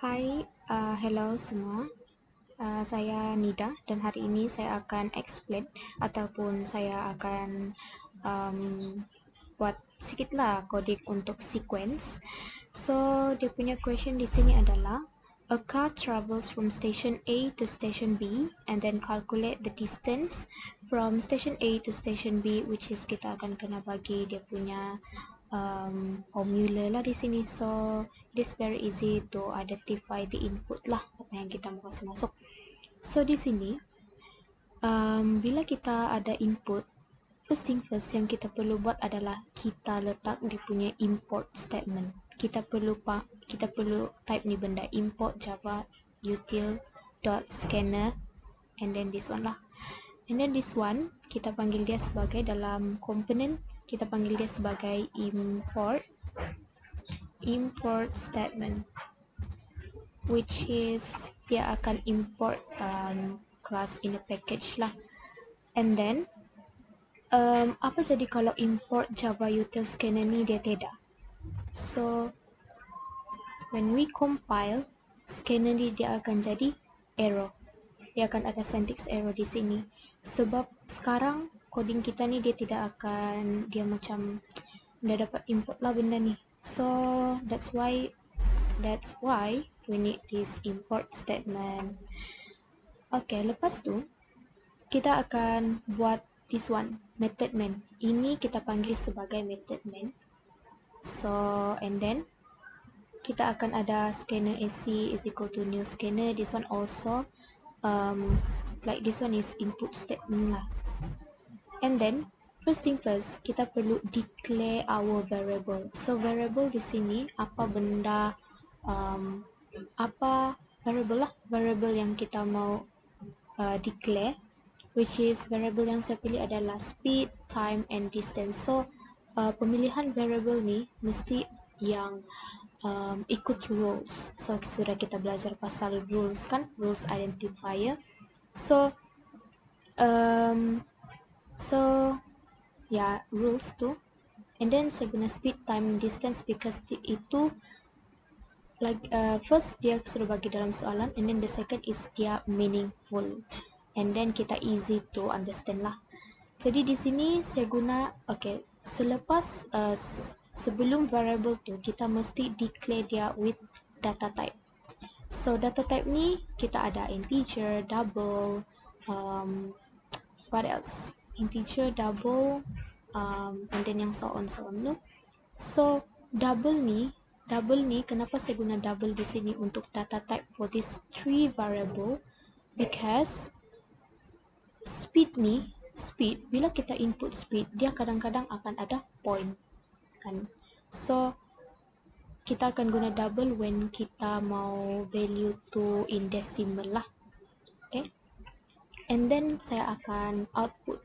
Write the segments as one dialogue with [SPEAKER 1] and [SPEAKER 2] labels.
[SPEAKER 1] Hello semua. Saya Nida dan hari ini saya akan explain ataupun saya akan um, buat sikitlah coding untuk sequence. So dia punya question di sini adalah a car travels from station A to station B and then calculate the distance from station A to station B, which is kita akan kena bagi dia punya formula lah di sini. So it is very easy to identify the input lah, apa yang kita mau kasih masuk. So di sini bila kita ada input, first thing first yang kita perlu buat adalah kita letak dia punya import statement. Kita perlu type ni benda import java util.scanner and then this one lah. And then this one kita panggil dia sebagai dalam component, kita panggil dia sebagai import statement, which is dia akan import class in a package lah. And then apa jadi kalau import java util scanner ni dia tidak? So when we compile, scanner ni dia akan jadi error. Dia akan ada syntax error di sini. Sebab sekarang coding kita ni dia tidak akan, dia macam dah dapat input lah benda ni. So that's why we need this import statement. Okay, lepas tu kita akan buat this one, method main. Ini kita panggil sebagai method main. So and then kita akan ada scanner AC is equal to new scanner. This one also like this one is input statement lah. And then first thing first, kita perlu declare our variable. So variable di sini apa benda apa variable lah, variable yang kita mau declare, which is variable yang saya pilih adalah speed, time and distance. So pemilihan variable ni mesti yang ikut rules. So sudah kita belajar pasal rules kan, rules identifier. So rules tu. And then saya guna speed, time, distance because itu like first dia sudah bagi dalam soalan, and then the second is dia meaningful, and then kita easy to understand lah. Jadi di sini saya guna selepas sebelum variable tu kita mesti declare dia with data type. So data type ni kita ada integer, double, what else? Integer, double, and then yang so on no. So double ni kenapa saya guna double di sini untuk data type for this three variable? Because speed bila kita input speed, dia kadang-kadang akan ada point kan. So kita akan guna double when kita mau value tu in decimal lah. Okay, and then saya akan output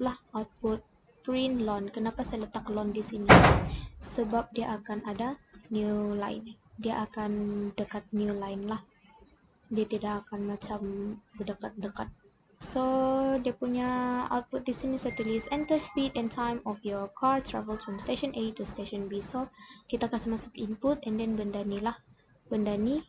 [SPEAKER 1] print lon. Kenapa saya letak lon di sini? Sebab dia akan ada new line, dia akan dekat new line lah, dia tidak akan macam berdekat-dekat. So dia punya output di sini saya tulis enter speed and time of your car travel from station A to station B. So kita kasih masuk input and then benda ni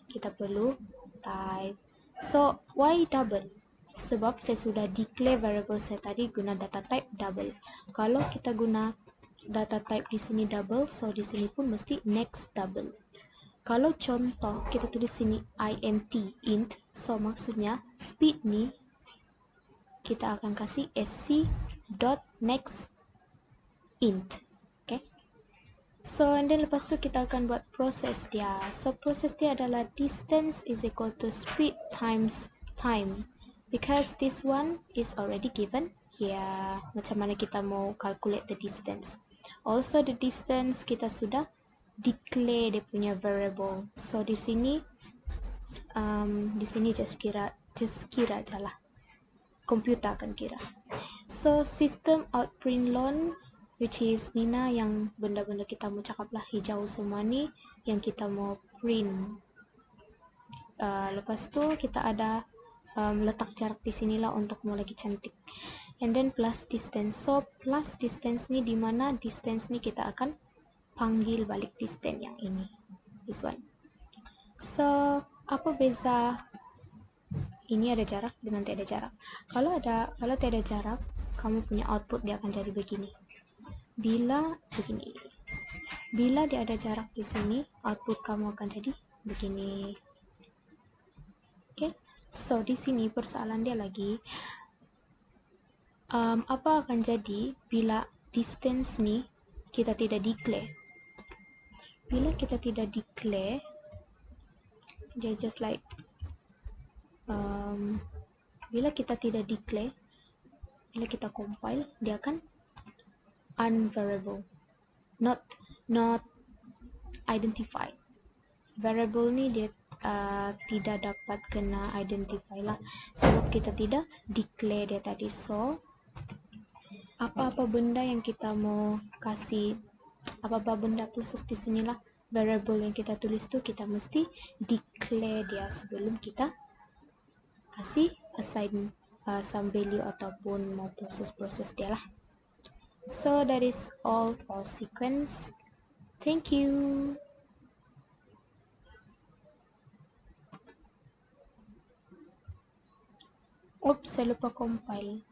[SPEAKER 1] kita perlu type. So why double? Sebab saya sudah declare variable saya tadi guna data type double. Kalau kita guna data type di sini double, so di sini pun mesti next double. Kalau contoh kita tulis sini int, so maksudnya speed ni kita akan kasih sc dot next int. Okay, so and then lepas tu kita akan buat proses dia. So proses dia adalah distance is equal to speed times time, because this one is already given here. Macam mana kita mau calculate the distance. Also the distance kita sudah declare dia punya variable. So di sini just kira aja lah, komputer akan kira. So system out print lon, which is Nina, yang benda-benda kita mau cakap lah, hijau semua ni yang kita mau print. Lepas tu kita ada letak jarak di sinilah untuk mau lagi cantik. And then plus distance. So plus distance ni di mana distance ni kita akan panggil balik distance yang ini, this one. So Apa beza ini ada jarak dengan tiada jarak? Kalau tiada jarak, kamu punya output dia akan jadi begini. Bila begini. Bila dia ada jarak di sini, output kamu akan jadi begini. Oke. So di sini persoalan dia lagi apa akan jadi bila distance ni kita tidak declare. Bila kita tidak declare, dia just like bila kita tidak declare, bila kita compile, dia akan unvariable, not identified. Variable ni dia tidak dapat kena identify lah sebab kita tidak declare dia tadi. So apa-apa benda yang kita mau kasih, apa-apa benda proses di sinilah variable yang kita tulis tu kita mesti declare dia sebelum kita kasih assign some value ataupun mau proses dia lah. So that is all for sequence. Thank you. Oops, saya lupa compile.